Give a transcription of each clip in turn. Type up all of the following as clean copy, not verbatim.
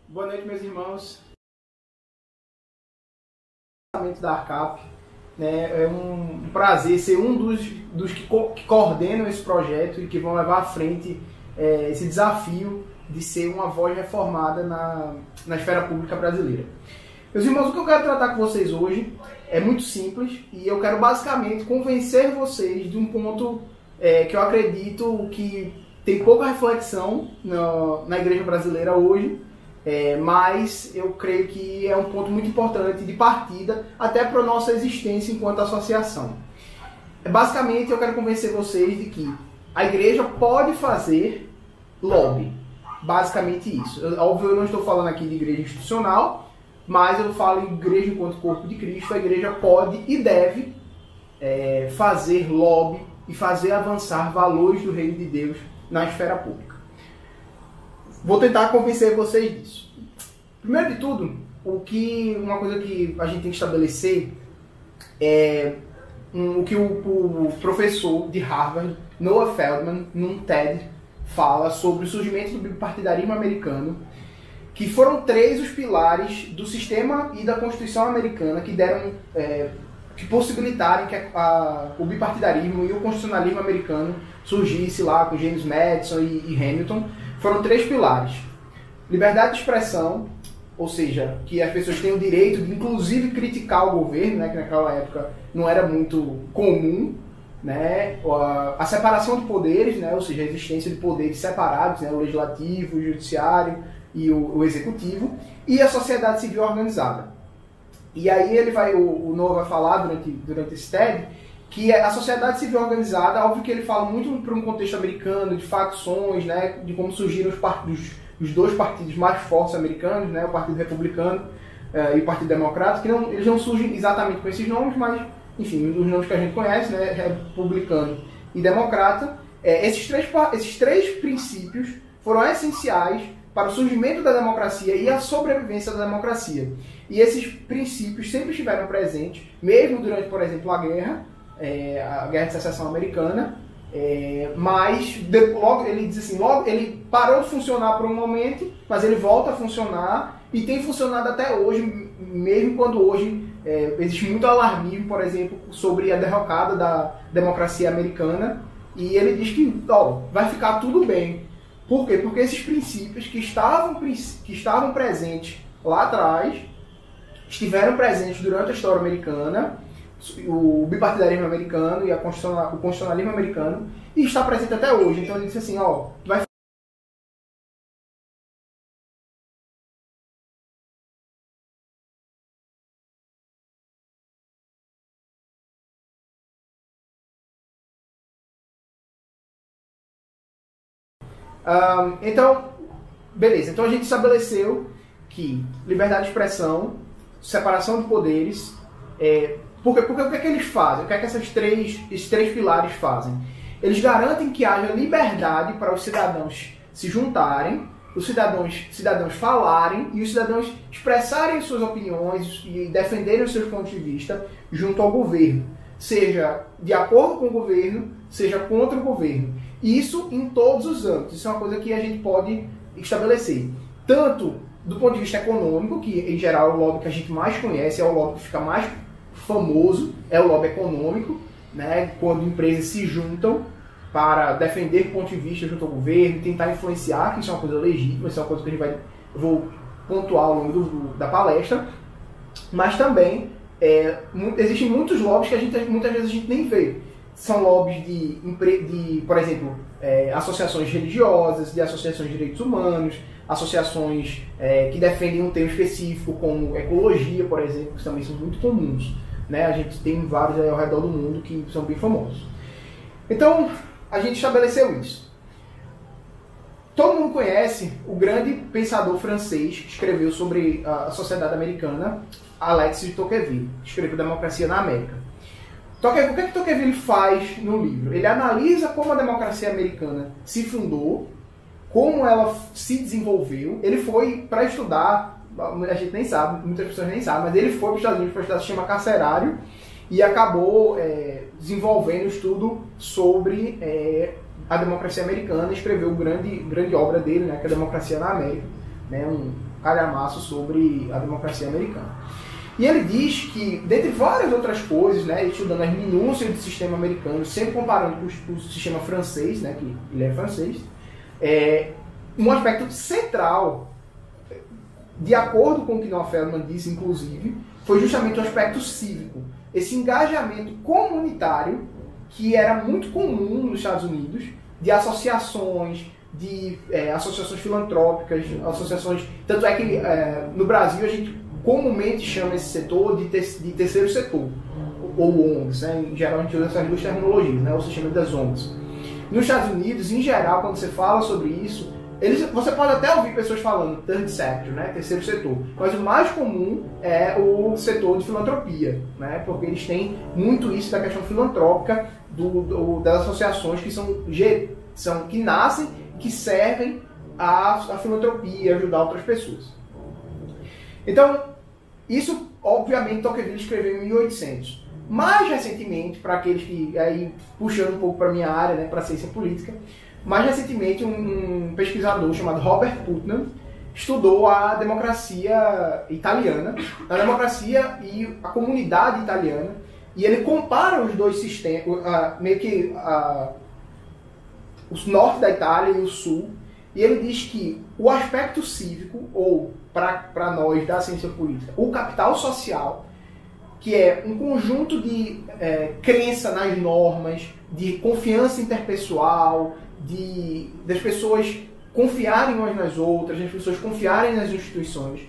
Boa noite, meus irmãos. Da ARCAP, né? É um prazer ser um dos que coordenam esse projeto e que vão levar à frente esse desafio de ser uma voz reformada na esfera pública brasileira. Meus irmãos, o que eu quero tratar com vocês hoje é muito simples e eu quero basicamente convencer vocês de um ponto que eu acredito que tem pouca reflexão na igreja brasileira hoje, mas eu creio que é um ponto muito importante de partida até para a nossa existência enquanto associação. Basicamente, eu quero convencer vocês de que a igreja pode fazer lobby. Basicamente isso. Óbvio, eu não estou falando aqui de igreja institucional, mas eu falo em igreja enquanto corpo de Cristo. A igreja pode e deve fazer lobby e fazer avançar valores do reino de Deus na esfera pública. Vou tentar convencer vocês disso. Primeiro de tudo, uma coisa que a gente tem que estabelecer é o que o professor de Harvard, Noah Feldman, num TED, fala sobre o surgimento do bipartidarismo americano, que foram 3 os pilares do sistema e da Constituição americana que possibilitaram que o bipartidarismo e o constitucionalismo americano surgisse lá com James Madison e Hamilton. Foram 3 pilares. Liberdade de expressão, ou seja, que as pessoas têm o direito de inclusive criticar o governo, né, que naquela época não era muito comum, né, a separação de poderes, né, ou seja, a existência de poderes separados, né, o legislativo, o judiciário e o executivo, e a sociedade civil organizada. E aí o Noah vai falar durante esse TED que a sociedade civil organizada, óbvio que ele fala muito para um contexto americano, de facções, né, de como surgiram os 2 partidos mais fortes americanos, né, o Partido Republicano e o Partido Democrata, que eles não surgem exatamente com esses nomes, mas, enfim, os nomes que a gente conhece, né, Republicano e Democrata. Esses três princípios foram essenciais para o surgimento da democracia e a sobrevivência da democracia. E esses princípios sempre estiveram presentes, mesmo durante, por exemplo, a Guerra de Secessão Americana, mas logo ele diz assim, logo ele parou de funcionar por um momento, mas ele volta a funcionar e tem funcionado até hoje, mesmo quando hoje existe muito alarmismo, por exemplo, sobre a derrocada da democracia americana, e ele diz que vai ficar tudo bem. Por quê? Porque esses princípios que estavam presentes lá atrás, estiveram presentes durante a história americana, o bipartidarismo americano e o constitucionalismo americano, e está presente até hoje. Então ele disse assim, vai então, beleza. Então a gente estabeleceu que liberdade de expressão, separação de poderes, porque o que é que eles fazem? O que é que esses três pilares fazem? Eles garantem que haja liberdade para os cidadãos se juntarem, os cidadãos falarem e os cidadãos expressarem suas opiniões e defenderem os seus pontos de vista junto ao governo, seja de acordo com o governo, seja contra o governo. Isso em todos os âmbitos. Isso é uma coisa que a gente pode estabelecer. Tanto do ponto de vista econômico, que em geral é o lobby que a gente mais conhece, é o lobby que fica mais famoso, é o lobby econômico, né, quando empresas se juntam para defender ponto de vista junto ao governo, tentar influenciar, que isso é uma coisa legítima, isso é uma coisa que eu vou pontuar ao longo da palestra, mas também existem muitos lobbies que muitas vezes a gente nem vê. São lobbies de por exemplo, associações religiosas, de associações de direitos humanos, associações que defendem um tema específico, como ecologia, por exemplo, que também são muito comuns. Né? A gente tem vários ao redor do mundo que são bem famosos. Então, a gente estabeleceu isso. Todo mundo conhece o grande pensador francês que escreveu sobre a sociedade americana, Alexis de Tocqueville, que escreveu Democracia na América. O que é que Tocqueville faz no livro? Ele analisa como a democracia americana se fundou, como ela se desenvolveu. Ele foi para estudar, a gente nem sabe, muitas pessoas nem sabem, mas ele foi para os Estados Unidos para estudar sistema carcerário e acabou desenvolvendo um estudo sobre a democracia americana, escreveu grande obra dele, né, que é a Democracia na América, né, um calhamaço sobre a democracia americana. E ele diz que, dentre várias outras coisas, né, estudando as minúcias do sistema americano, sempre comparando com o sistema francês, né, que ele é francês, um aspecto central, de acordo com o que Noah Feldman disse, inclusive, foi justamente o aspecto cívico. Esse engajamento comunitário que era muito comum nos Estados Unidos, de associações, de associações filantrópicas, associações... Tanto é que no Brasil a gente comumente chama esse setor de terceiro setor, ou ONGs, né? Em geral a gente usa essas duas terminologias, né? O sistema das ONGs. Nos Estados Unidos, em geral, quando você fala sobre isso, você pode até ouvir pessoas falando third sector, né? Terceiro setor, mas o mais comum é o setor de filantropia, né? Porque eles têm muito isso da questão filantrópica das associações que nascem, que servem à filantropia, ajudar outras pessoas. Então, isso, obviamente, Tocqueville escreveu em 1800. Mais recentemente, para aqueles que, aí, puxando um pouco para a minha área, né, para a ciência política, mais recentemente um pesquisador chamado Robert Putnam estudou a democracia italiana, a democracia e a comunidade italiana, e ele compara os dois sistemas, meio que o norte da Itália e o sul, e ele diz que o aspecto cívico, ou para nós da ciência política, o capital social, que é um conjunto de crença nas normas, de confiança interpessoal, das pessoas confiarem umas nas outras, das pessoas confiarem nas instituições,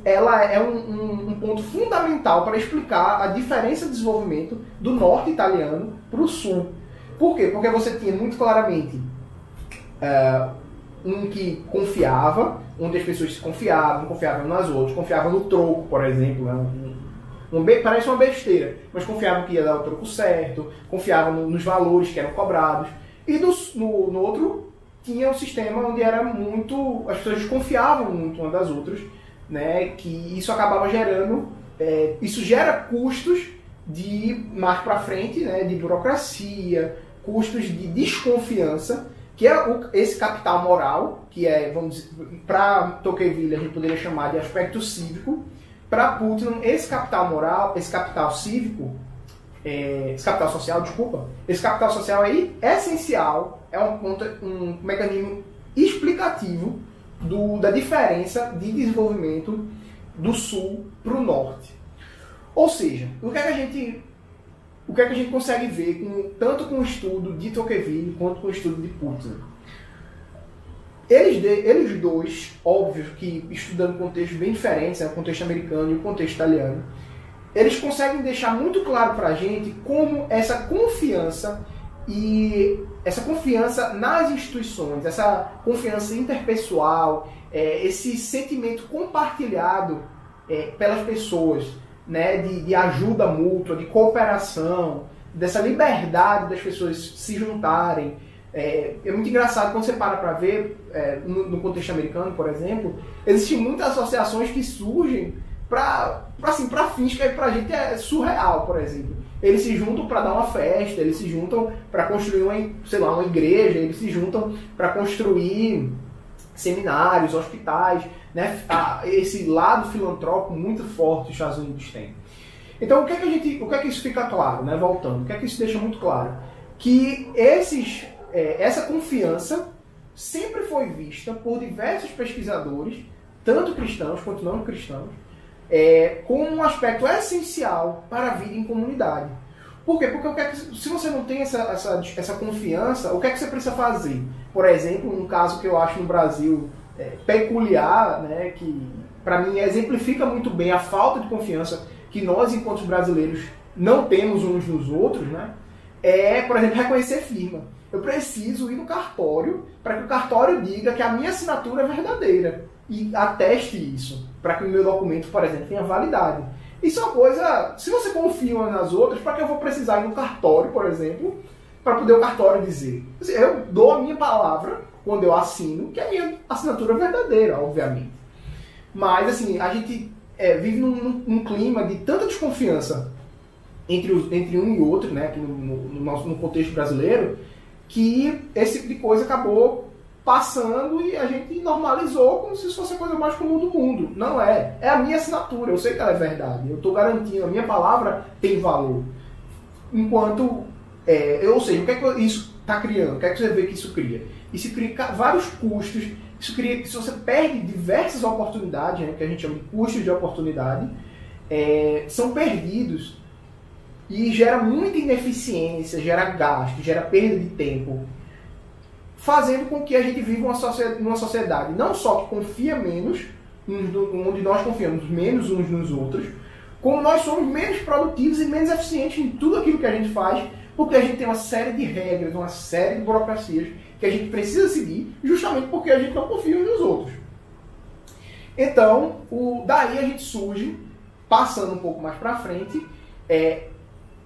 ela é um ponto fundamental para explicar a diferença de desenvolvimento do norte italiano para o sul. Por quê? Porque você tinha muito claramente um que confiava, onde as pessoas se confiavam nas outras, confiavam no troco, por exemplo, né? Parece uma besteira, mas confiavam que ia dar o troco certo, confiavam nos valores que eram cobrados. E no outro tinha um sistema onde era muito, as pessoas desconfiavam muito umas das outras, né? Que isso acabava gerando, isso gera custos de mais para frente, né? De burocracia, custos de desconfiança, que é esse capital moral, que é, vamos dizer, para Tocqueville a gente poderia chamar de aspecto cívico. Para Putnam, esse capital moral, esse capital cívico, esse capital social, desculpa, esse capital social aí é essencial, é um mecanismo explicativo da diferença de desenvolvimento do sul para o norte. Ou seja, o que é que a gente consegue ver tanto com o estudo de Tocqueville quanto com o estudo de Putnam? Eles dois, óbvio que estudando contextos bem diferentes, né, o contexto americano e o contexto italiano, eles conseguem deixar muito claro para a gente como essa confiança nas instituições, essa confiança interpessoal, esse sentimento compartilhado pelas pessoas, né, de ajuda mútua, de cooperação, dessa liberdade das pessoas se juntarem. É muito engraçado quando você para ver, no contexto americano, por exemplo, existem muitas associações que surgem para fins que para a gente é surreal, por exemplo. Eles se juntam para dar uma festa, eles se juntam para construir uma igreja, eles se juntam para construir seminários, hospitais, né? Esse lado filantrópico muito forte que os Estados Unidos têm. Então, o que é que isso fica claro, né? Voltando, o que é que isso deixa muito claro? Que essa confiança sempre foi vista por diversos pesquisadores, tanto cristãos quanto não cristãos, como um aspecto essencial para a vida em comunidade. Por quê? Porque se você não tem essa confiança, o que é que você precisa fazer? Por exemplo, um caso que eu acho no Brasil peculiar, né, que para mim exemplifica muito bem a falta de confiança que nós, enquanto brasileiros, não temos uns nos outros, né, por exemplo, reconhecer firma. Eu preciso ir no cartório para que o cartório diga que a minha assinatura é verdadeira e ateste isso, para que o meu documento, por exemplo, tenha validade. Isso é uma coisa, se você confia umas nas outras, para que eu vou precisar ir no cartório, por exemplo, para poder o cartório dizer? Eu dou a minha palavra, quando eu assino, que a minha assinatura é verdadeira, obviamente. Mas, assim, a gente vive num clima de tanta desconfiança entre um e outro, né, aqui no contexto brasileiro, que esse tipo de coisa acabou passando e a gente normalizou como se isso fosse a coisa mais comum do mundo. Não é. É a minha assinatura. Eu sei que ela é verdade. Eu estou garantindo. A minha palavra tem valor. Enquanto... ou seja, o que é que isso está criando? O que é que você vê que isso cria? Isso cria vários custos. Isso cria que se você perde diversas oportunidades, né, que a gente chama de custos de oportunidade, são perdidos e gera muita ineficiência, gera gasto, gera perda de tempo, fazendo com que a gente viva numa sociedade não só que confia menos, onde nós confiamos menos uns nos outros, como nós somos menos produtivos e menos eficientes em tudo aquilo que a gente faz, porque a gente tem uma série de regras, uma série de burocracias que a gente precisa seguir, justamente porque a gente não confia uns nos outros. Então, daí a gente surge, passando um pouco mais para frente,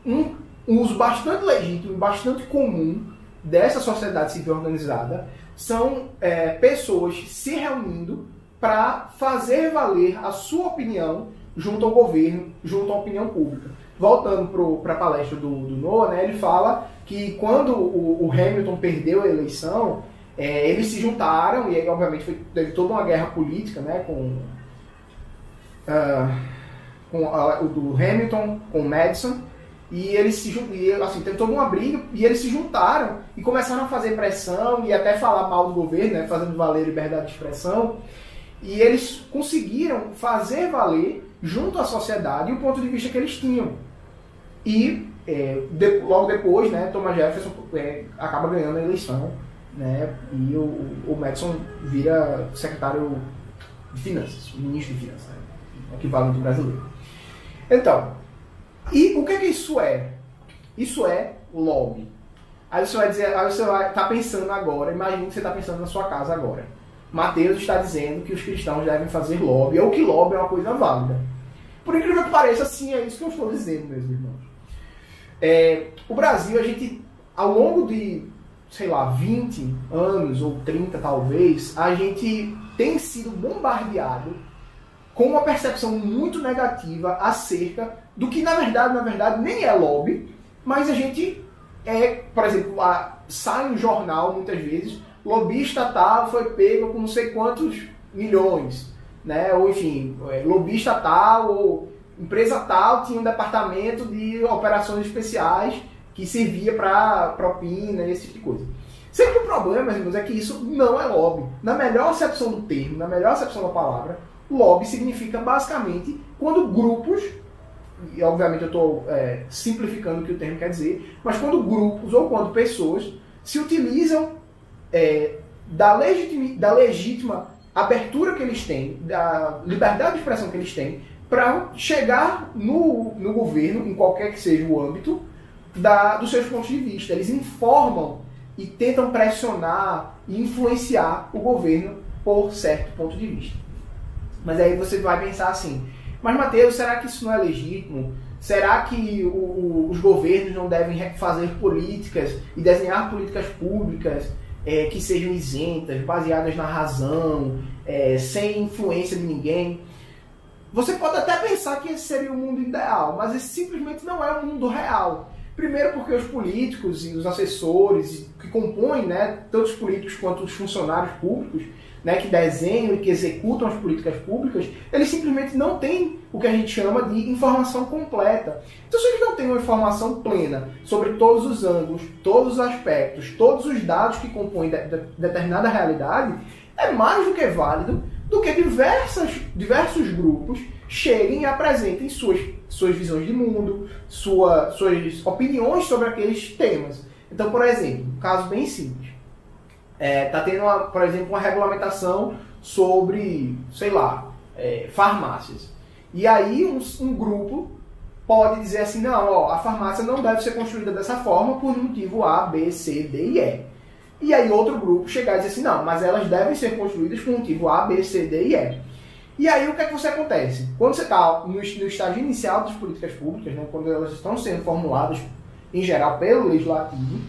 um uso bastante legítimo, bastante comum dessa sociedade civil organizada, são pessoas se reunindo para fazer valer a sua opinião junto ao governo, junto à opinião pública. Voltando para a palestra do Noah, né, ele fala que quando o Hamilton perdeu a eleição, eles se juntaram, e aí obviamente teve toda uma guerra política, né, com o do Hamilton, com o Madison, e eles teve toda uma briga, e eles se juntaram e começaram a fazer pressão e até falar mal do governo, né, fazendo valer a liberdade de expressão, e eles conseguiram fazer valer junto à sociedade o ponto de vista que eles tinham. E logo depois, né, Thomas Jefferson acaba ganhando a eleição, né, e o Madison vira secretário de Finanças, ministro de Finanças, né, equivalente brasileiro. Então, e o que isso é? Isso é lobby. Aí você vai dizer, aí você vai estar pensando agora, imagine que você está pensando na sua casa agora. Mateus está dizendo que os cristãos devem fazer lobby, ou que lobby é uma coisa válida. Por incrível que pareça, sim, é isso que eu estou dizendo, meus irmãos. O Brasil, a gente, ao longo de, sei lá, 20 anos ou 30 talvez, a gente tem sido bombardeado com uma percepção muito negativa acerca do que, na verdade, nem é lobby, mas a gente por exemplo, sai um jornal, muitas vezes, lobista tal foi pego com não sei quantos milhões, né? Ou enfim, lobista tal ou empresa tal tinha um departamento de operações especiais que servia para propina e esse tipo de coisa. Sempre o problema, meus irmãos, é que isso não é lobby. Na melhor acepção do termo, na melhor acepção da palavra, lobby significa basicamente quando grupos, e obviamente eu estou simplificando o que o termo quer dizer, mas quando grupos ou quando pessoas se utilizam da legítima abertura que eles têm, da liberdade de expressão que eles têm, para chegar no governo, em qualquer que seja o âmbito, dos seus pontos de vista. Eles informam e tentam pressionar e influenciar o governo por certo ponto de vista. Mas aí você vai pensar assim, mas Mateus, será que isso não é legítimo? Será que os governos não devem fazer políticas e desenhar políticas públicas que sejam isentas, baseadas na razão, sem influência de ninguém? Você pode até pensar que esse seria o mundo ideal, mas esse simplesmente não é o mundo real. Primeiro porque os políticos e os assessores que compõem, né, tanto os políticos quanto os funcionários públicos, né, que desenham e que executam as políticas públicas, eles simplesmente não têm o que a gente chama de informação completa. Então, se eles não têm uma informação plena sobre todos os ângulos, todos os aspectos, todos os dados que compõem determinada realidade, é mais do que válido do que diversos grupos cheguem e apresentem suas visões de mundo, suas opiniões sobre aqueles temas. Então, por exemplo, um caso bem simples. Está tendo, por exemplo, uma regulamentação sobre, sei lá, farmácias. E aí um grupo pode dizer assim, não, a farmácia não deve ser construída dessa forma por motivo A, B, C, D e E. E aí outro grupo chegar e dizer assim, não, mas elas devem ser construídas por motivo A, B, C, D e E. E aí o que é que você acontece? Quando você está no estágio inicial das políticas públicas, né, quando elas estão sendo formuladas, em geral, pelo legislativo,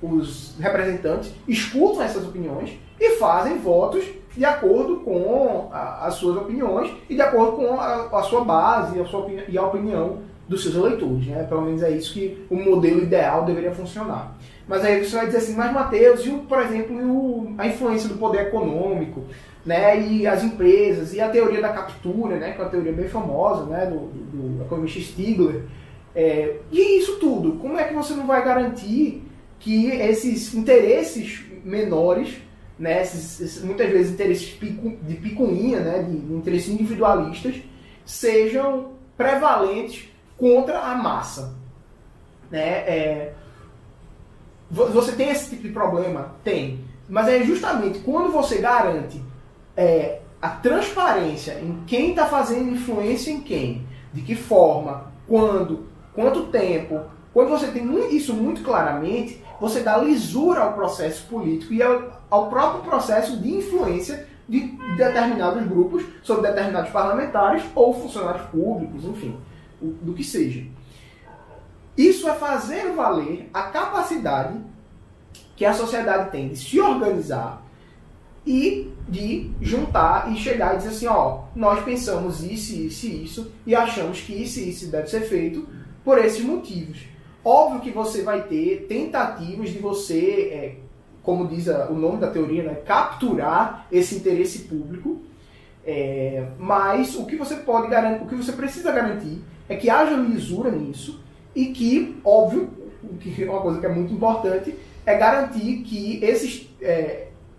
os representantes escutam essas opiniões e fazem votos de acordo com as suas opiniões e de acordo com a sua base e a opinião dos seus eleitores, né? Pelo menos é isso que o modelo ideal deveria funcionar. Mas aí você vai dizer assim, mas Matheus, por exemplo, a influência do poder econômico, né, e as empresas, e a teoria da captura, né, que é uma teoria bem famosa, né, do economista Stigler, e isso tudo, como é que você não vai garantir que esses interesses menores, né, muitas vezes interesses de picuinha, né, de interesses individualistas, sejam prevalentes contra a massa, né? Você tem esse tipo de problema? Tem. Mas é justamente quando você garante a transparência em quem está fazendo influência em quem, de que forma, quando, quanto tempo, quando você tem isso muito claramente, você dá lisura ao processo político e ao próprio processo de influência de determinados grupos sobre determinados parlamentares ou funcionários públicos, enfim, do que seja. Isso é fazer valer a capacidade que a sociedade tem de se organizar e de juntar e chegar e dizer assim, ó, nós pensamos isso e achamos que isso deve ser feito por esses motivos. Óbvio que você vai ter tentativas de você, como diz o nome da teoria, né, capturar esse interesse público, mas o que você pode garantir, o que você precisa garantir é que haja lisura nisso e que, óbvio, que é uma coisa que é muito importante, é garantir que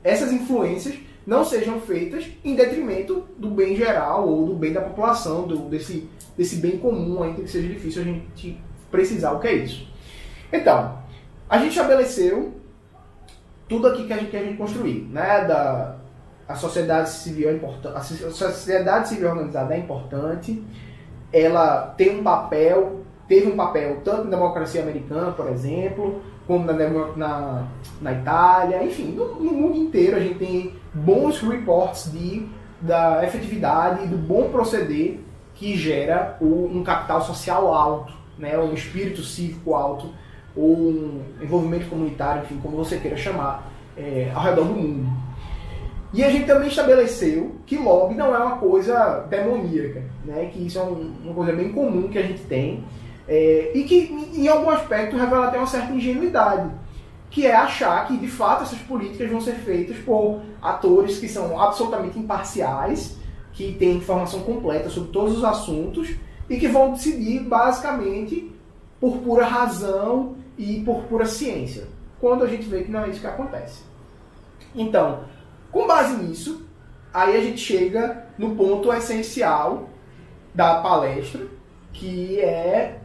essas influências não sejam feitas em detrimento do bem geral ou do bem da população, desse bem comum, ainda que seja difícil a gente precisar o que é isso. Então, a gente estabeleceu tudo aqui que a gente construiu, né? A sociedade civil é importante, a sociedade civil organizada é importante, ela teve um papel tanto na democracia americana, por exemplo, como na Itália, enfim, no mundo inteiro a gente tem bons reports da efetividade e do bom proceder que gera um capital social alto, né, um espírito cívico alto, ou um envolvimento comunitário, enfim, como você queira chamar, ao redor do mundo. E a gente também estabeleceu que lobby não é uma coisa demoníaca, né, que isso é uma coisa bem comum que a gente tem, e que em algum aspecto revela até uma certa ingenuidade, que é achar que de fato essas políticas vão ser feitas por atores que são absolutamente imparciais, que têm informação completa sobre todos os assuntos e que vão decidir basicamente por pura razão e por pura ciência, quando a gente vê que não é isso que acontece. Então, com base nisso, aí a gente chega no ponto essencial da palestra, que é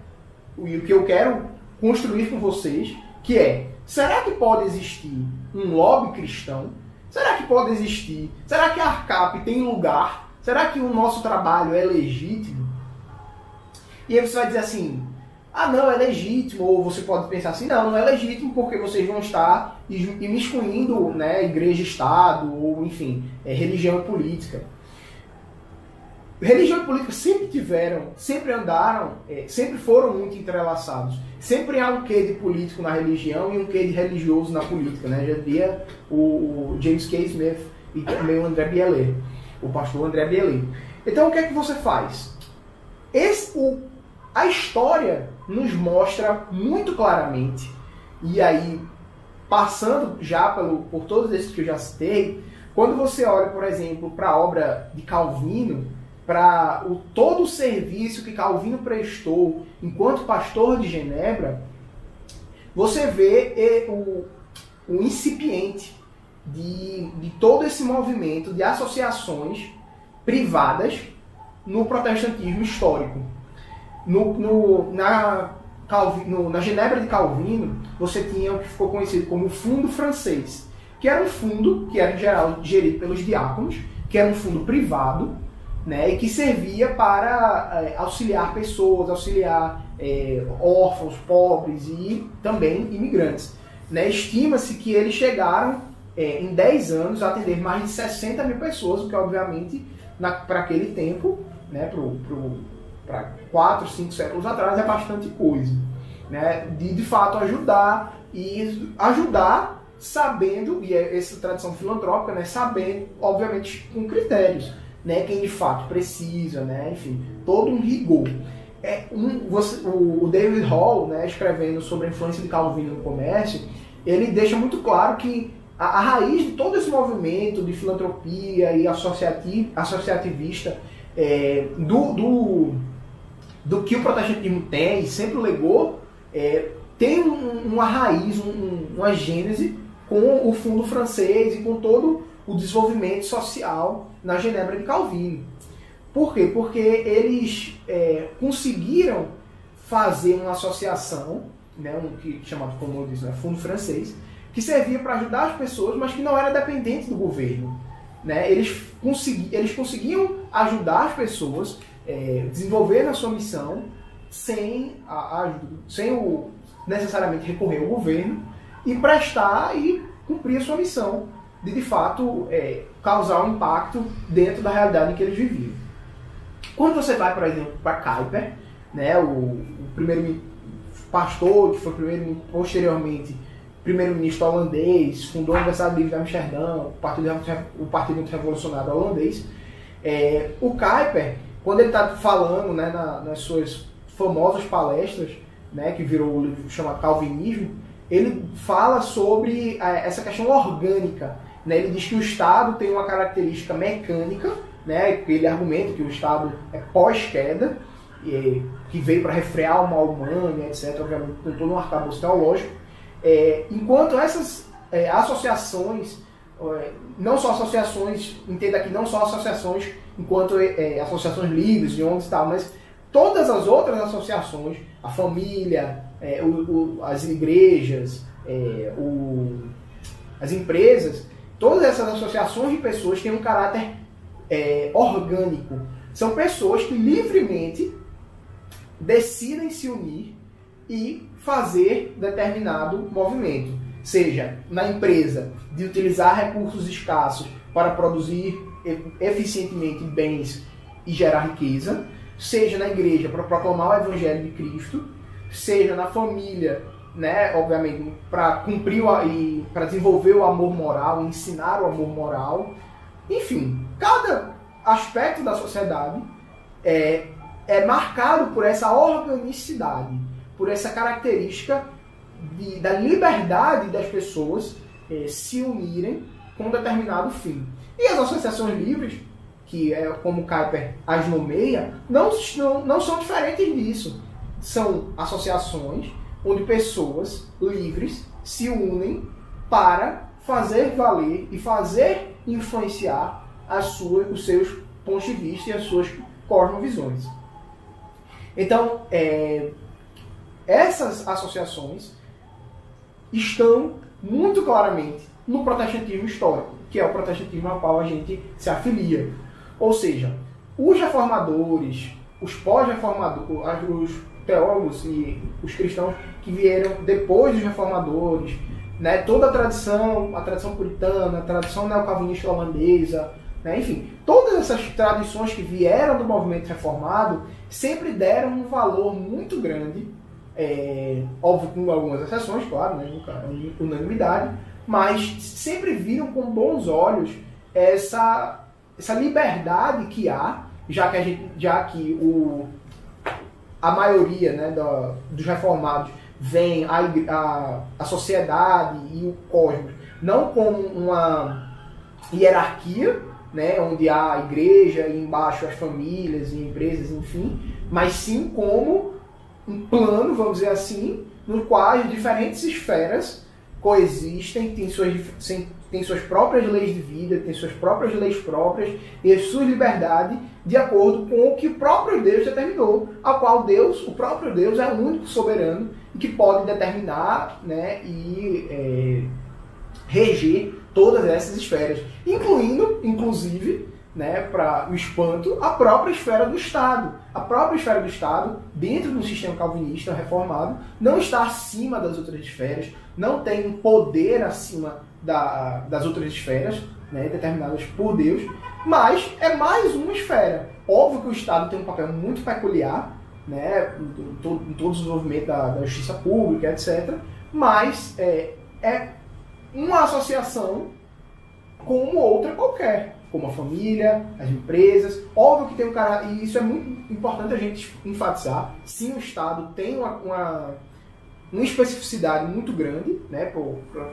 o que eu quero construir com vocês, que é: será que pode existir um lobby cristão? Será que pode existir? Será que a ARCAP tem lugar? Será que o nosso trabalho é legítimo? E aí você vai dizer assim: ah, não, é legítimo. Ou você pode pensar assim: não, não é legítimo porque vocês vão estar imiscuindo, né, igreja, Estado, ou enfim, religião e política. Religião e política sempre andaram, sempre foram muito entrelaçados. Sempre há um quê de político na religião e um quê de religioso na política, né? Já via o James K. Smith e também o André Bielé, o pastor André Bielé. Então o que é que você faz? A história nos mostra muito claramente, e aí passando já por todos esses que eu já citei, quando você olha, por exemplo, para a obra de Calvino, para todo o serviço que Calvino prestou enquanto pastor de Genebra, você vê o incipiente de todo esse movimento de associações privadas no protestantismo histórico. Na Genebra de Calvino, você tinha o que ficou conhecido como o Fundo Francês, que era um fundo que era em geral gerido pelos diáconos, que era um fundo privado, né, e que servia para auxiliar pessoas, auxiliar órfãos, pobres e também imigrantes. Né? Estima-se que eles chegaram, em 10 anos, a atender mais de 60 mil pessoas, o que obviamente, para aquele tempo, né, para 4, 5 séculos atrás, é bastante coisa. Né? De fato ajudar, e ajudar sabendo, e essa tradição filantrópica, né, sabendo, obviamente, com critérios. Né, quem de fato precisa, né, enfim, todo um rigor. O David Hall, né, escrevendo sobre a influência de Calvino no comércio, ele deixa muito claro que a raiz de todo esse movimento de filantropia e associativista do que o protestantismo tem e sempre legou, tem uma raiz, uma gênese com o fundo francês e com todo o desenvolvimento social na Genebra de Calvino. Por quê? Porque eles conseguiram fazer uma associação, né, que chamado, como eu disse, né, fundo francês, que servia para ajudar as pessoas, mas que não era dependente do governo. Né? Eles conseguiam ajudar as pessoas, desenvolver a sua missão, sem necessariamente recorrer ao governo, e prestar e cumprir a sua missão, de fato, causar um impacto dentro da realidade em que eles viviam. Quando você vai, por exemplo, para Kuyper, né, o primeiro pastor, que foi posteriormente primeiro-ministro holandês, fundou a Universidade Livre de Amsterdã, o Partido Revolucionário Holandês, o Kuyper, quando ele está falando, né, nas suas famosas palestras, né, que virou o livro chamado Calvinismo, ele fala sobre essa questão orgânica. Né? Ele diz que o Estado tem uma característica mecânica, né? Ele argumenta que o Estado é pós-queda, que veio para refrear o mal humano, etc., obviamente com todo um arcabouço teológico, enquanto essas associações, não só associações, entenda aqui, não só associações enquanto associações livres, de ONGs e tal, mas todas as outras associações, a família, as igrejas, as empresas, todas essas associações de pessoas têm um caráter orgânico. São pessoas que livremente decidem se unir e fazer determinado movimento. Seja na empresa, de utilizar recursos escassos para produzir eficientemente bens e gerar riqueza, seja na igreja para proclamar o Evangelho de Cristo, seja na família, né, obviamente, para cumprir e para desenvolver o amor moral, ensinar o amor moral. Enfim, cada aspecto da sociedade é marcado por essa organicidade, por essa característica da liberdade das pessoas se unirem com um determinado fim. E as associações livres, que é como Kuyper as nomeia, não são diferentes disso. São associações onde pessoas livres se unem para fazer valer e fazer influenciar os seus pontos de vista e as suas cosmovisões. Então, essas associações estão muito claramente no protestantismo histórico, que é o protestantismo ao qual a gente se afilia. Ou seja, os reformadores, os pós-reformadores, os teólogos e os cristãos que vieram depois dos reformadores, né, toda a tradição puritana, a tradição neocalvinista holandesa, né, enfim, todas essas tradições que vieram do movimento reformado sempre deram um valor muito grande, óbvio com algumas exceções, claro, né, nunca é unanimidade, mas sempre viram com bons olhos essa liberdade que há, já que a maioria, né, dos reformados vem a sociedade e o cosmos não como uma hierarquia, né, onde há a igreja e embaixo as famílias e empresas, enfim, mas sim como um plano, vamos dizer assim, no qual as diferentes esferas coexistem, têm suas próprias leis de vida, têm suas próprias leis próprias e as suas liberdades de acordo com o que o próprio Deus determinou, a qual o próprio Deus é o único soberano e que pode determinar, né, e reger todas essas esferas, inclusive, né, para o espanto, a própria esfera do Estado. A própria esfera do Estado, dentro do sistema calvinista reformado, não está acima das outras esferas, não tem poder acima das outras esferas, né, determinadas por Deus, mas é mais uma esfera. Óbvio que o Estado tem um papel muito peculiar, né, em todo o desenvolvimento da justiça pública, etc., mas é uma associação como outra qualquer, como a família, as empresas. Óbvio que tem um cara, e isso é muito importante a gente enfatizar, sim, o Estado tem uma especificidade muito grande, né,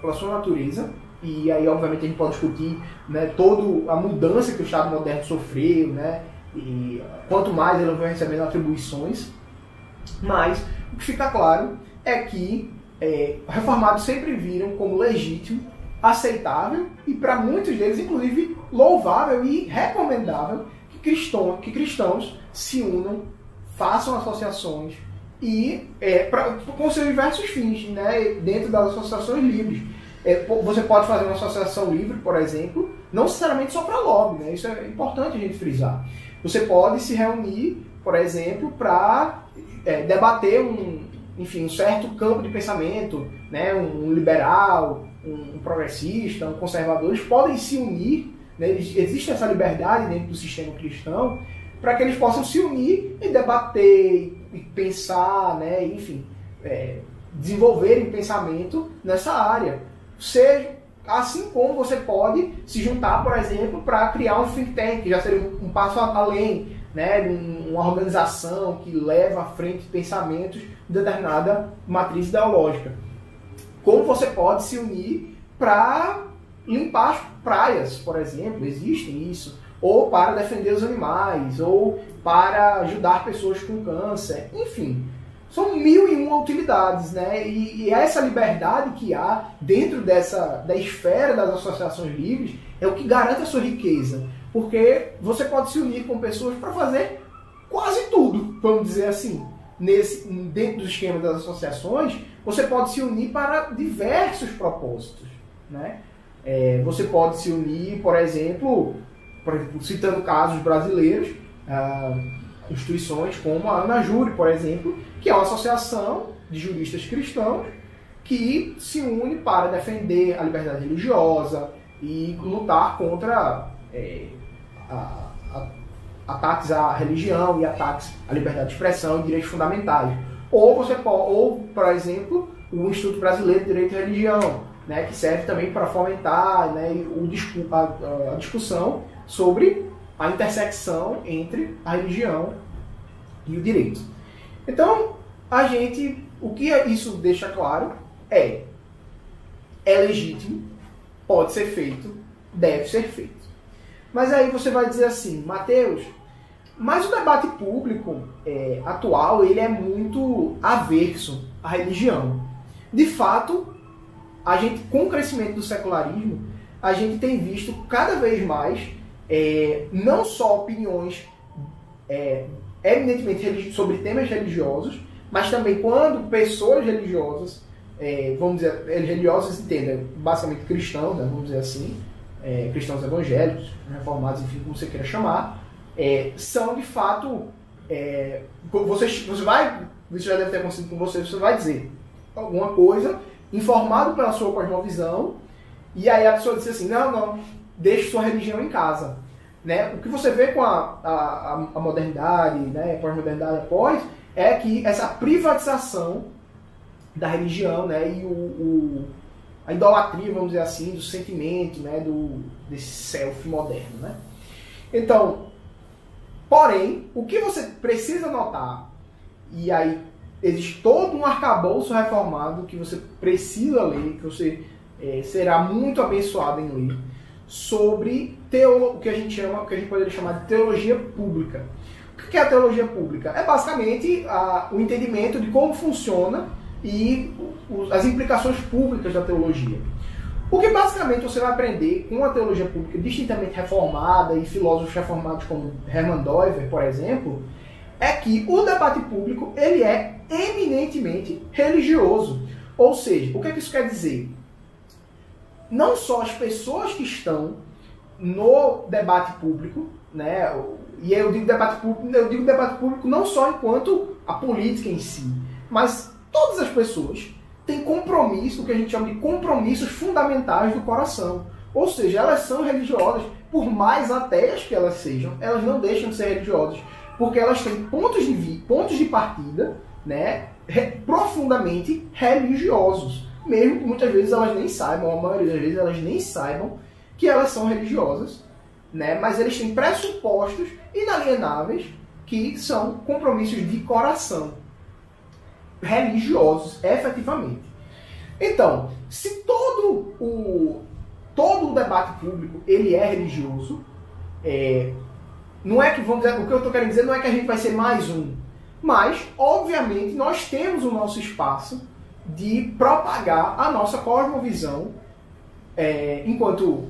pela sua natureza, e aí obviamente a gente pode discutir, né, toda a mudança que o Estado moderno sofreu, né, e quanto mais ele vai recebendo atribuições, mas o que fica claro é que reformados sempre viram como legítimo, aceitável e para muitos deles inclusive louvável e recomendável que cristãos se unam, façam associações e com seus diversos fins, né, dentro das associações livres. Você pode fazer uma associação livre, por exemplo, não necessariamente só para lobby, né? Isso é importante a gente frisar. Você pode se reunir, por exemplo, para debater um certo campo de pensamento, né? Um liberal, um progressista, um conservador. Eles podem se unir, né? Existe essa liberdade dentro do sistema cristão para que eles possam se unir e debater, e pensar, né? Enfim, desenvolverem pensamento nessa área. Assim como você pode se juntar, por exemplo, para criar um think tank, que já seria um passo além, né, uma organização que leva à frente pensamentos de determinada matriz ideológica. Como você pode se unir para limpar as praias, por exemplo, existe isso, ou para defender os animais, ou para ajudar pessoas com câncer, enfim. São 1001 utilidades, né? E essa liberdade que há dentro da esfera das associações livres é o que garante a sua riqueza. Porque você pode se unir com pessoas para fazer quase tudo, vamos dizer assim. Dentro do esquema das associações, você pode se unir para diversos propósitos, né? Você pode se unir, por exemplo, citando casos brasileiros, instituições como a ANAJURE, por exemplo, que é uma associação de juristas cristãos que se une para defender a liberdade religiosa e lutar contra ataques à religião e ataques à liberdade de expressão e direitos fundamentais. Ou, por exemplo, o Instituto Brasileiro de Direito e Religião, né, que serve também para fomentar, né, a discussão sobre a intersecção entre a religião e o direito. Então, o que isso deixa claro é legítimo, pode ser feito, deve ser feito. Mas aí você vai dizer assim, Mateus, mas o debate público atual ele é muito averso à religião. De fato, com o crescimento do secularismo, a gente tem visto cada vez mais não só opiniões eminentemente sobre temas religiosos, mas também quando pessoas religiosas, vamos dizer, religiosas entendem basicamente cristãos, né, vamos dizer assim, cristãos evangélicos, reformados, enfim, como você queira chamar, são de fato, você já deve ter acontecido com você vai dizer alguma coisa, informado pela sua cosmovisão, e aí a pessoa diz assim, não, deixe sua religião em casa. Né? O que você vê com a modernidade, né, pós-modernidade após, é que essa privatização da religião, né, e a idolatria, vamos dizer assim, do sentimento, né, desse self moderno. Né? Então, porém, o que você precisa notar, e aí existe todo um arcabouço reformado que você precisa ler, que você será muito abençoado em ler, sobre o que a gente poderia chamar de teologia pública. O que é a teologia pública? É basicamente o entendimento de como funciona e as implicações públicas da teologia. O que basicamente você vai aprender com a teologia pública distintamente reformada e filósofos reformados como Hermann Doiver, por exemplo, é que o debate público ele é eminentemente religioso. Ou seja, o que isso quer dizer? Não só as pessoas que estão no debate público, né? E eu digo debate público não só enquanto a política em si, mas todas as pessoas têm compromisso, o que a gente chama de compromissos fundamentais do coração. Ou seja, elas são religiosas, por mais ateias que elas sejam, elas não deixam de ser religiosas, porque elas têm pontos de partida, né, profundamente religiosos. Mesmo que muitas vezes elas nem saibam, ou a maioria das vezes elas nem saibam que elas são religiosas, né? Mas eles têm pressupostos inalienáveis que são compromissos de coração, religiosos, efetivamente. Então, se todo o debate público ele é religioso, não é que, vamos dizer, o que eu estou querendo dizer não é que a gente vai ser mais um, mas, obviamente, nós temos o nosso espaço de propagar a nossa cosmovisão enquanto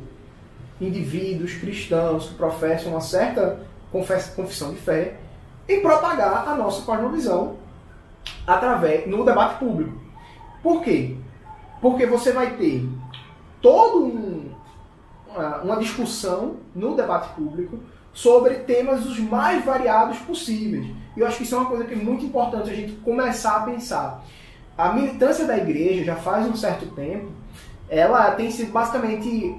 indivíduos cristãos que professam uma certa confissão de fé, em propagar a nossa cosmovisão no debate público. Por quê? Porque você vai ter uma discussão no debate público sobre temas os mais variados possíveis. E eu acho que isso é uma coisa que é muito importante a gente começar a pensar. A militância da igreja, já faz um certo tempo, ela tem sido basicamente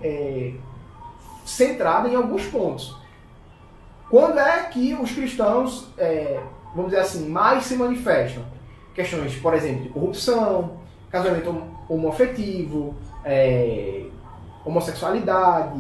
centrada em alguns pontos. Quando é que os cristãos, vamos dizer assim, mais se manifestam? Questões, por exemplo, de corrupção, casamento homoafetivo, homossexualidade,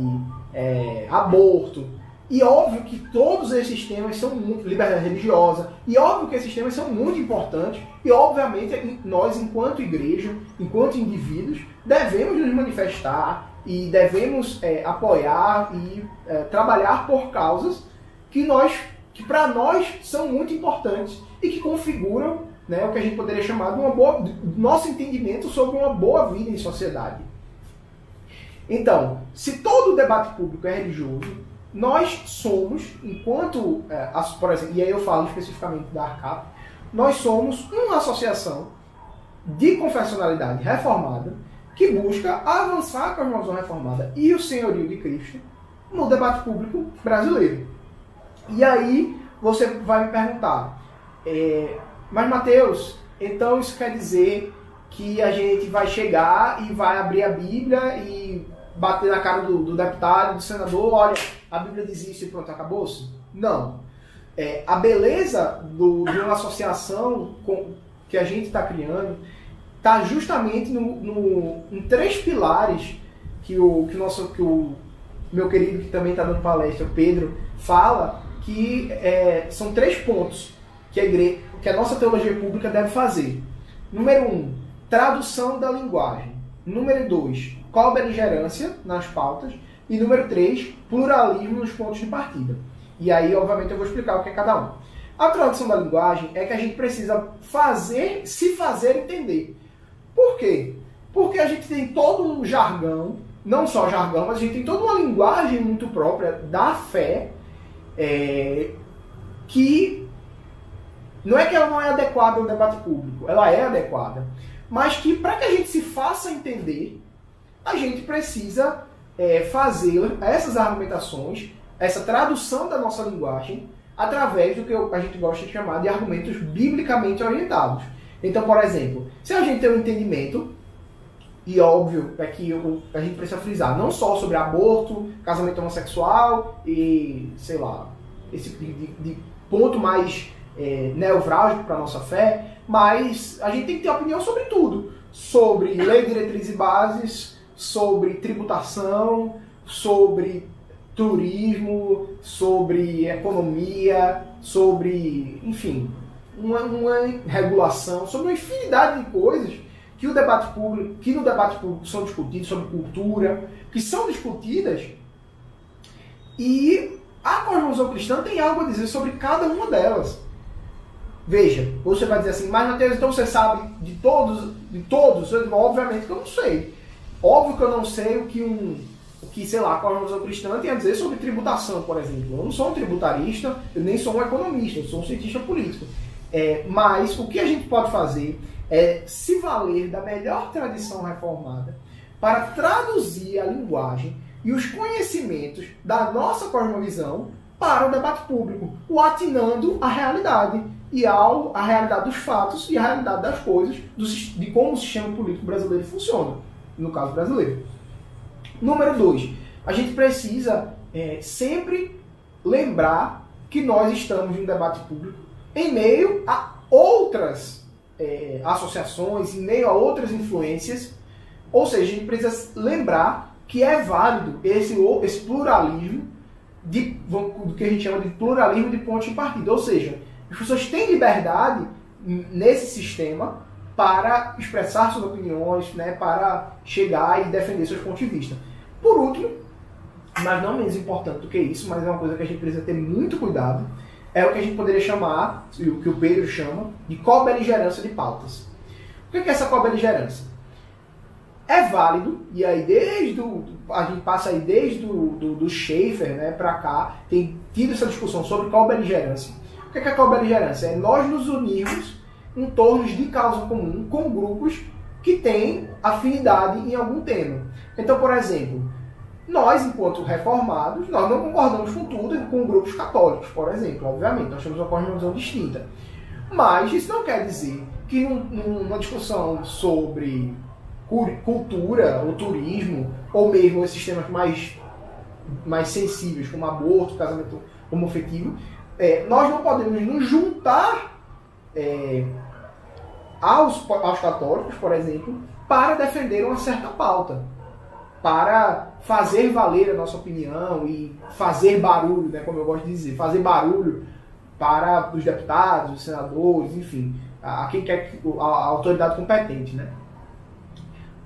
aborto. E óbvio que todos esses temas são muito... liberdade religiosa. E óbvio que esses temas são muito importantes. E obviamente nós, enquanto igreja, enquanto indivíduos, devemos nos manifestar e devemos apoiar e trabalhar por causas que para nós são muito importantes e que configuram, né, o que a gente poderia chamar de nosso entendimento sobre uma boa vida em sociedade. Então, se todo o debate público é religioso, nós somos, enquanto, por exemplo, e aí eu falo especificamente da ARCAP, nós somos uma associação de confessionalidade reformada que busca avançar com a cosmovisão reformada e o senhorio de Cristo no debate público brasileiro. E aí você vai me perguntar, mas Mateus, então isso quer dizer que a gente vai chegar e vai abrir a Bíblia e bater na cara do deputado, do senador, olha, a Bíblia diz isso e pronto, acabou-se? Não. A beleza de uma associação que a gente está criando está justamente em 3 pilares que o meu querido que também está dando palestra, o Pedro, fala, que são 3 pontos que a nossa teologia pública deve fazer. Número 1, tradução da linguagem. Número 2, cobeligerância nas pautas. E número 3, pluralismo nos pontos de partida. E aí, obviamente, eu vou explicar o que é cada um. A tradução da linguagem é que a gente precisa se fazer entender. Por quê? Porque a gente tem todo um jargão, não só jargão, mas a gente tem toda uma linguagem muito própria da fé, que não é que ela não é adequada ao debate público, ela é adequada, mas que para que a gente se faça entender, a gente precisa fazer essas argumentações, essa tradução da nossa linguagem, através do que a gente gosta de chamar de argumentos biblicamente orientados. Então, por exemplo, se a gente tem um entendimento, e óbvio é que a gente precisa frisar, não só sobre aborto, casamento homossexual e, sei lá, esse de ponto mais nevrálgico para a nossa fé, mas a gente tem que ter opinião sobre tudo. Sobre lei, diretrizes e bases, sobre tributação, sobre turismo, sobre economia, sobre, enfim, uma regulação, sobre uma infinidade de coisas que no debate público são discutidas, sobre cultura, que são discutidas, e a cosmovisão cristã tem algo a dizer sobre cada uma delas. Veja, você vai dizer assim, mas Mateus, então você sabe de todos? Obviamente que eu não sei. Óbvio que eu não sei o que sei lá, a cosmovisão cristã tem a dizer sobre tributação, por exemplo. Eu não sou um tributarista, eu nem sou um economista, eu sou um cientista político. Mas o que a gente pode fazer é se valer da melhor tradição reformada para traduzir a linguagem e os conhecimentos da nossa cosmovisão para o debate público, o atinando a realidade e a realidade dos fatos e a realidade das coisas, de como o sistema político brasileiro funciona, no caso brasileiro. Número 2, a gente precisa sempre lembrar que nós estamos em um debate público em meio a outras associações, em meio a outras influências, ou seja, a gente precisa lembrar que é válido esse pluralismo do que a gente chama de pluralismo de ponto de partida. Ou seja, as pessoas têm liberdade nesse sistema para expressar suas opiniões, né, para chegar e defender seus pontos de vista. Por último, mas não menos importante do que isso, mas é uma coisa que a gente precisa ter muito cuidado, é o que a gente poderia chamar, o que o Pedro chama, de cobeligerância de pautas. O que é essa cobeligerância? É válido, e aí a gente passa aí desde do Schaeffer, né, para cá, tem tido essa discussão sobre cobeligerância. O que é a cobeligerância? É nós nos unirmos em torno de causa comum com grupos que têm afinidade em algum tema. Então, por exemplo, nós, enquanto reformados, nós não concordamos com tudo com grupos católicos, por exemplo, obviamente, nós temos uma cosmovisão distinta. Mas isso não quer dizer que numa discussão sobre cultura, ou turismo, ou mesmo esses temas mais sensíveis, como aborto, casamento homoafetivo, nós não podemos nos juntar aos católicos, por exemplo, para defender uma certa pauta, para fazer valer a nossa opinião e fazer barulho, né, como eu gosto de dizer, fazer barulho para os deputados, os senadores, enfim, a quem quer, a autoridade competente, né?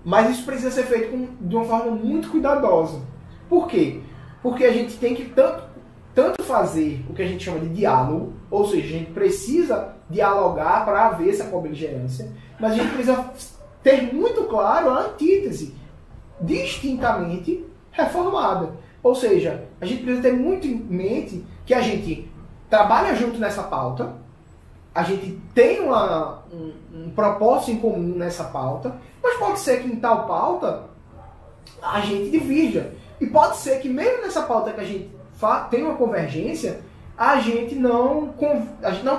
Mas isso precisa ser feito de uma forma muito cuidadosa. Por quê? Porque a gente tem que tanto fazer o que a gente chama de diálogo, ou seja, a gente precisa dialogar para haver essa cobeligerância, mas a gente precisa ter muito claro a antítese, distintamente reformada. Ou seja, a gente precisa ter muito em mente que a gente trabalha junto nessa pauta, a gente tem um propósito em comum nessa pauta, mas pode ser que em tal pauta a gente divirja. E pode ser que mesmo nessa pauta que a gente tem uma convergência, a gente não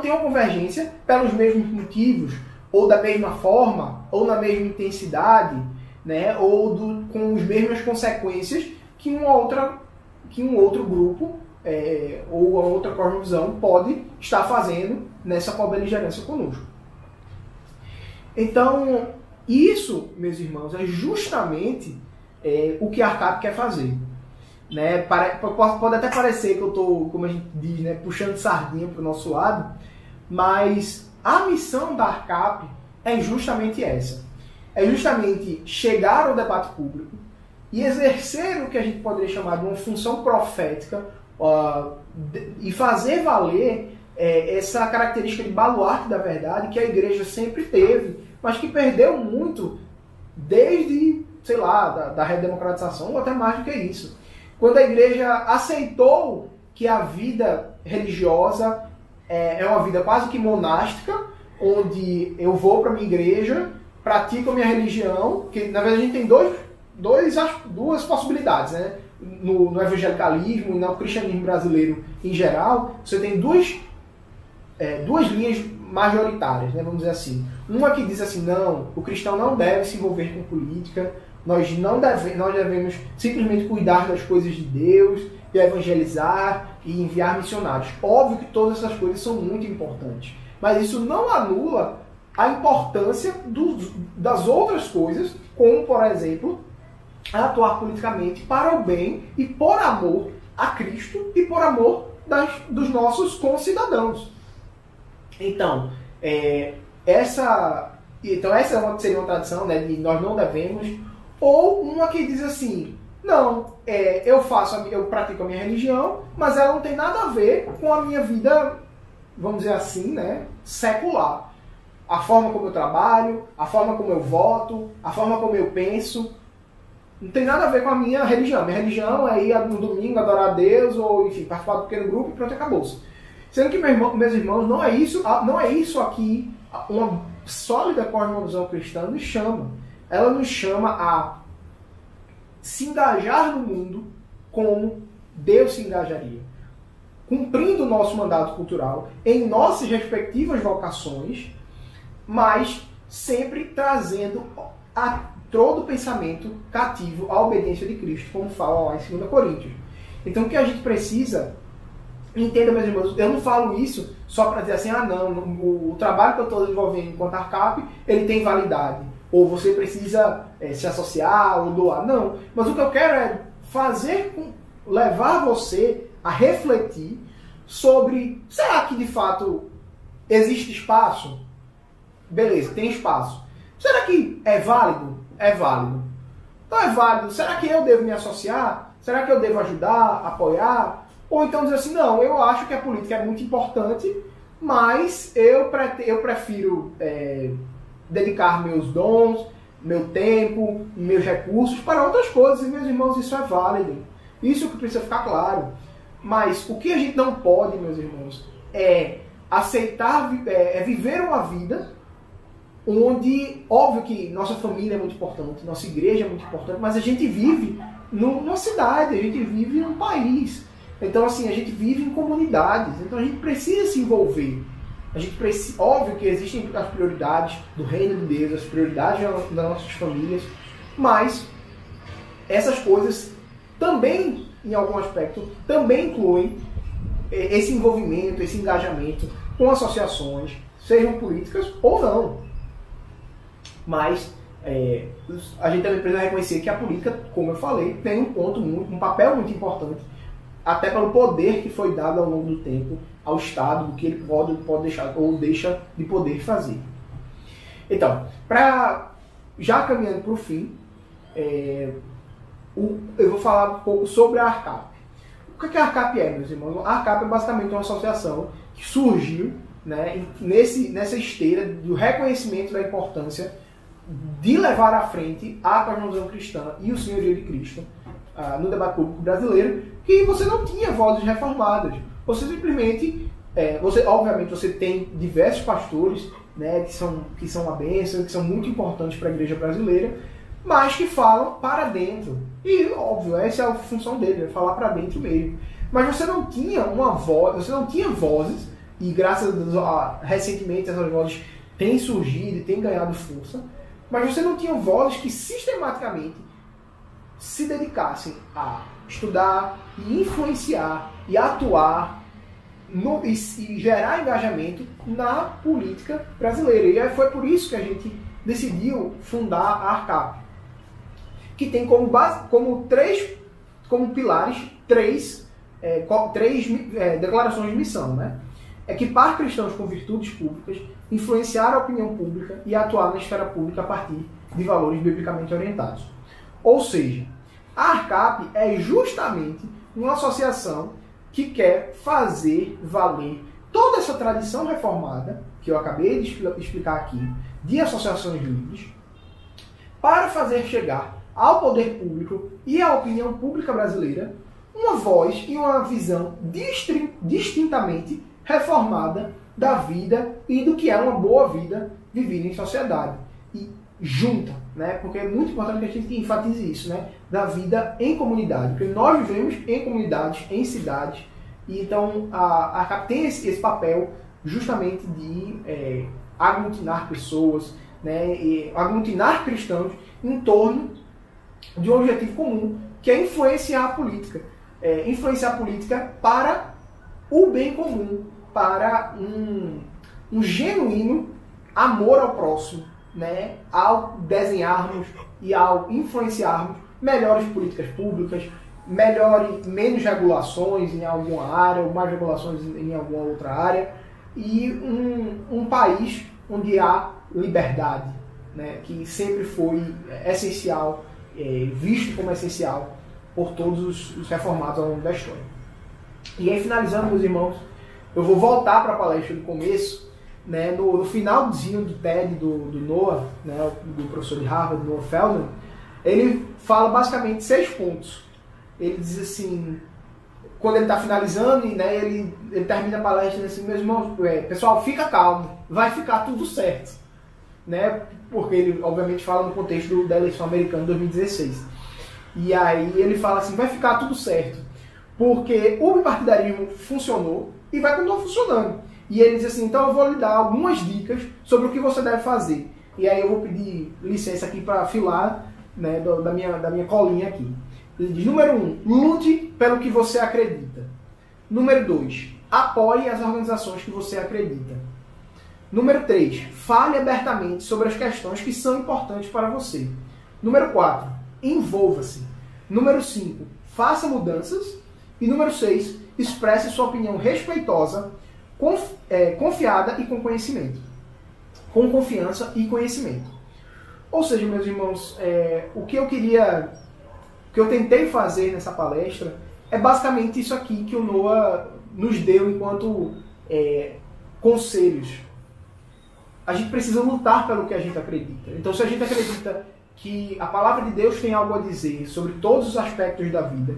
tem uma convergência pelos mesmos motivos, ou da mesma forma, ou na mesma intensidade, né, ou com as mesmas consequências que um outro grupo ou a outra cosmovisão pode estar fazendo nessa cobeligerância conosco. Então, isso, meus irmãos, é justamente o que a ARCAP quer fazer. Né? Pode até parecer que eu estou, como a gente diz, né, puxando sardinha para o nosso lado, mas a missão da ARCAP é justamente essa. É justamente chegar ao debate público e exercer o que a gente poderia chamar de uma função profética e fazer valer essa característica de baluarte da verdade que a igreja sempre teve, mas que perdeu muito desde, sei lá, da redemocratização ou até mais do que isso. Quando a igreja aceitou que a vida religiosa é uma vida quase que monástica, onde eu vou para a minha igreja, pratico a minha religião, que na verdade a gente tem duas possibilidades, né? No evangelicalismo e no cristianismo brasileiro em geral, você tem duas linhas majoritárias, né? Vamos dizer assim. Uma que diz assim, não, o cristão não deve se envolver com política, nós devemos simplesmente cuidar das coisas de Deus, e evangelizar e enviar missionários. Óbvio que todas essas coisas são muito importantes, mas isso não anula a importância das outras coisas, como, por exemplo, atuar politicamente para o bem e por amor a Cristo e por amor dos nossos concidadãos. Então, essa seria uma tradição, né, de nós não devemos, ou uma que diz assim, não, eu pratico a minha religião, mas ela não tem nada a ver com a minha vida, vamos dizer assim, né, secular. A forma como eu trabalho, a forma como eu voto, a forma como eu penso, não tem nada a ver com a minha religião. Minha religião é ir no domingo adorar a Deus, ou enfim, participar do pequeno grupo e pronto, acabou-se. Sendo que, meus irmãos, não é isso aqui, uma sólida cosmovisão cristã nos chama. Ela nos chama a se engajar no mundo como Deus se engajaria. Cumprindo o nosso mandato cultural em nossas respectivas vocações, mas sempre trazendo todo o pensamento cativo à obediência de Cristo, como fala lá em 2 Coríntios. Então o que a gente precisa, entenda, meus irmãos, eu não falo isso só para dizer assim, não, o trabalho que eu estou desenvolvendo enquanto ARCAP, ele tem validade. ou você precisa se associar ou doar. Não, mas o que eu quero é levar você a refletir sobre, será que de fato existe espaço? Beleza, tem espaço. Será que é válido? É válido. Então é válido. Será que eu devo me associar? Será que eu devo ajudar, apoiar? Ou então dizer assim, não, eu acho que a política é muito importante, mas eu prefiro dedicar meus dons, meu tempo, meus recursos para outras coisas. E, meus irmãos, isso é válido. Isso que precisa ficar claro. Mas o que a gente não pode, meus irmãos, é aceitar, viver uma vida onde, óbvio que nossa família é muito importante, nossa igreja é muito importante, mas a gente vive numa cidade, a gente vive num país. Então, assim, a gente vive em comunidades, então a gente precisa se envolver. A gente precisa, óbvio que existem as prioridades do reino de Deus, as prioridades das nossas famílias, mas essas coisas também, em algum aspecto, também incluem esse envolvimento, esse engajamento com associações, sejam políticas ou não. Mas a gente também precisa reconhecer que a política, como eu falei, tem um papel muito importante, até pelo poder que foi dado ao longo do tempo ao Estado, do que ele pode deixar ou deixa de poder fazer. Então, já caminhando para o fim, eu vou falar um pouco sobre a ARCAP. O que a ARCAP é, meus irmãos? A ARCAP é basicamente uma associação que surgiu, né, nessa esteira do reconhecimento da importância de levar à frente a cosmovisão cristã e o senhorio de Cristo no debate público brasileiro, que você não tinha vozes reformadas. Você simplesmente, obviamente você tem diversos pastores, né, que são uma bênção, que são muito importantes para a igreja brasileira, mas que falam para dentro. E, óbvio, essa é a função dele, é falar para dentro mesmo. Mas você não tinha uma voz, você não tinha vozes, e graças a Deus, recentemente essas vozes têm surgido e têm ganhado força, mas você não tinha vozes que sistematicamente se dedicassem a estudar e influenciar e atuar e gerar engajamento na política brasileira. E foi por isso que a gente decidiu fundar a ARCAP, que tem como pilares três declarações de missão, né? Equipar cristãos com virtudes públicas, influenciar a opinião pública e atuar na esfera pública a partir de valores biblicamente orientados. Ou seja, a ARCAP é justamente uma associação que quer fazer valer toda essa tradição reformada, que eu acabei de explicar aqui, de associações livres, para fazer chegar ao poder público e à opinião pública brasileira uma voz e uma visão distintamente reformada da vida e do que é uma boa vida vivida em sociedade. E junta, né? Porque é muito importante que a gente enfatize isso, né? Da vida em comunidade. Porque nós vivemos em comunidades, em cidades, e então a ARCAP tem esse papel justamente de aglutinar pessoas, né? E aglutinar cristãos em torno de um objetivo comum, que é influenciar a política. Influenciar a política para o bem comum, para um genuíno amor ao próximo, né? Ao desenharmos e ao influenciarmos melhores políticas públicas, menos regulações em alguma área, ou mais regulações em alguma outra área, e um país onde há liberdade, né? Que sempre foi essencial, visto como essencial por todos os reformados ao longo da história. E aí, finalizando, meus irmãos, eu vou voltar para a palestra do começo, né, no finalzinho do TED do Noah, né, do professor de Harvard, Noah Feldman. Ele fala basicamente 6 pontos. Ele diz assim, quando ele está finalizando, né, ele termina a palestra assim, meus irmãos, pessoal, fica calmo, vai ficar tudo certo. Né, porque ele, obviamente, fala no contexto da eleição americana de 2016. E aí ele fala assim, vai ficar tudo certo, porque o bipartidarismo funcionou e vai continuar funcionando. E ele diz assim, então eu vou lhe dar algumas dicas sobre o que você deve fazer. E aí eu vou pedir licença aqui para filar, né, da minha colinha aqui. Ele diz, número 1, lute pelo que você acredita. Número 2, apoie as organizações que você acredita. Número 3, fale abertamente sobre as questões que são importantes para você. Número 4, envolva-se. Número 5, faça mudanças. E número 6, expresse sua opinião respeitosa, confiada e com conhecimento. Com confiança e conhecimento. Ou seja, meus irmãos, o que eu tentei fazer nessa palestra é basicamente isso aqui que o Noah nos deu enquanto conselhos. A gente precisa lutar pelo que a gente acredita. Então, se a gente acredita que a palavra de Deus tem algo a dizer sobre todos os aspectos da vida,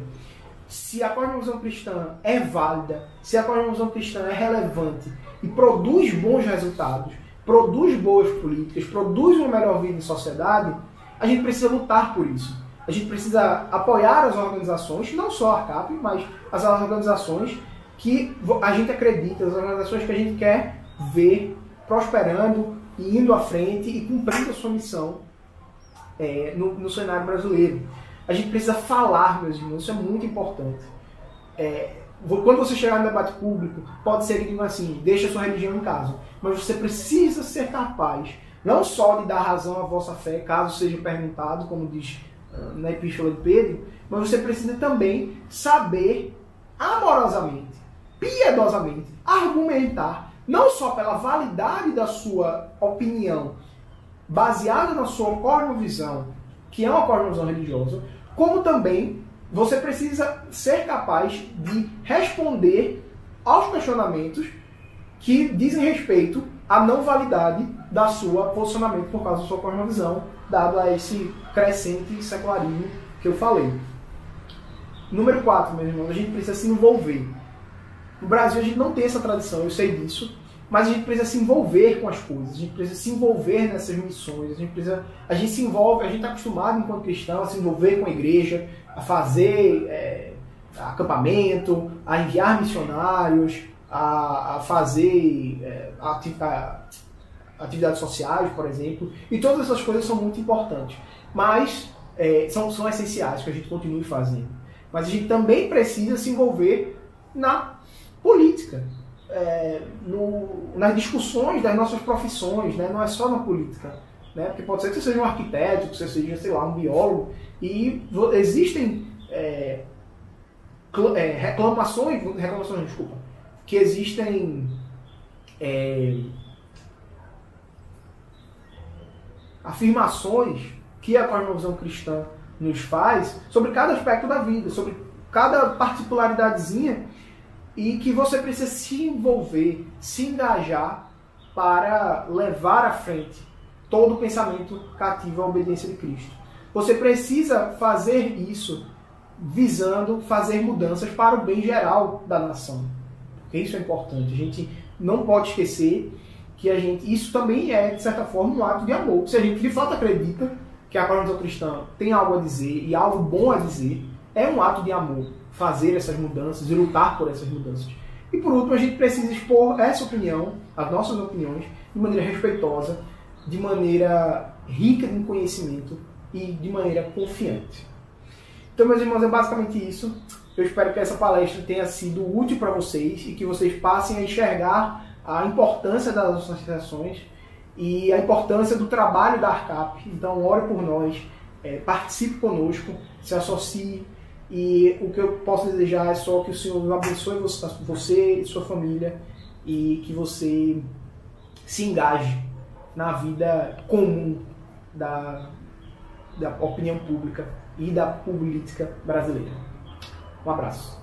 se a cosmovisão cristã é válida, se a cosmovisão cristã é relevante e produz bons resultados, produz boas políticas, produz uma melhor vida em sociedade, a gente precisa lutar por isso. A gente precisa apoiar as organizações, não só a ARCAP, mas as organizações que a gente acredita, as organizações que a gente quer ver prosperando e indo à frente e cumprindo a sua missão no cenário brasileiro. A gente precisa falar, meus irmãos, isso é muito importante. Quando você chegar no debate público, pode ser que digam assim, deixa a sua religião em casa. Mas você precisa ser capaz, não só de dar razão à vossa fé, caso seja perguntado, como diz na Epístola de Pedro, mas você precisa também saber amorosamente, piedosamente, argumentar, não só pela validade da sua opinião, baseada na sua cosmovisão, que é uma cosmovisão religiosa, como também você precisa ser capaz de responder aos questionamentos que dizem respeito à não validade da sua posicionamento por causa da sua cosmovisão, dado a esse crescente secularismo que eu falei. Número 4, meus irmãos, a gente precisa se envolver. No Brasil a gente não tem essa tradição, eu sei disso, mas a gente precisa se envolver com as coisas, a gente precisa se envolver nessas missões, a gente se envolve, a gente está acostumado enquanto cristão a se envolver com a igreja, a fazer acampamento, a enviar missionários, a fazer atividades sociais, por exemplo, e todas essas coisas são muito importantes, mas são essenciais que a gente continue fazendo. Mas a gente também precisa se envolver na política, nas discussões das nossas profissões, né? Não é só na política, né? Porque pode ser que você seja um arquiteto, que você seja, sei lá, um biólogo, e existem reclamações, desculpa, que existem afirmações que a cosmovisão cristã nos faz sobre cada aspecto da vida, sobre cada particularidadezinha, e que você precisa se envolver, se engajar para levar à frente todo o pensamento cativo à obediência de Cristo. Você precisa fazer isso visando fazer mudanças para o bem geral da nação. Porque isso é importante. A gente não pode esquecer que isso também é, de certa forma, um ato de amor. Se a gente de fato acredita que a cosmovisão cristã tem algo a dizer e algo bom a dizer, é um ato de amor fazer essas mudanças e lutar por essas mudanças. E por último, a gente precisa expor essa opinião, as nossas opiniões, de maneira respeitosa, de maneira rica em conhecimento e de maneira confiante. Então, meus irmãos, é basicamente isso. Eu espero que essa palestra tenha sido útil para vocês e que vocês passem a enxergar a importância das associações e a importância do trabalho da ARCAP. Então, ore por nós, participe conosco, se associe. E o que eu posso desejar é só que o Senhor abençoe você e sua família e que você se engaje na vida comum da opinião pública e da política brasileira. Um abraço.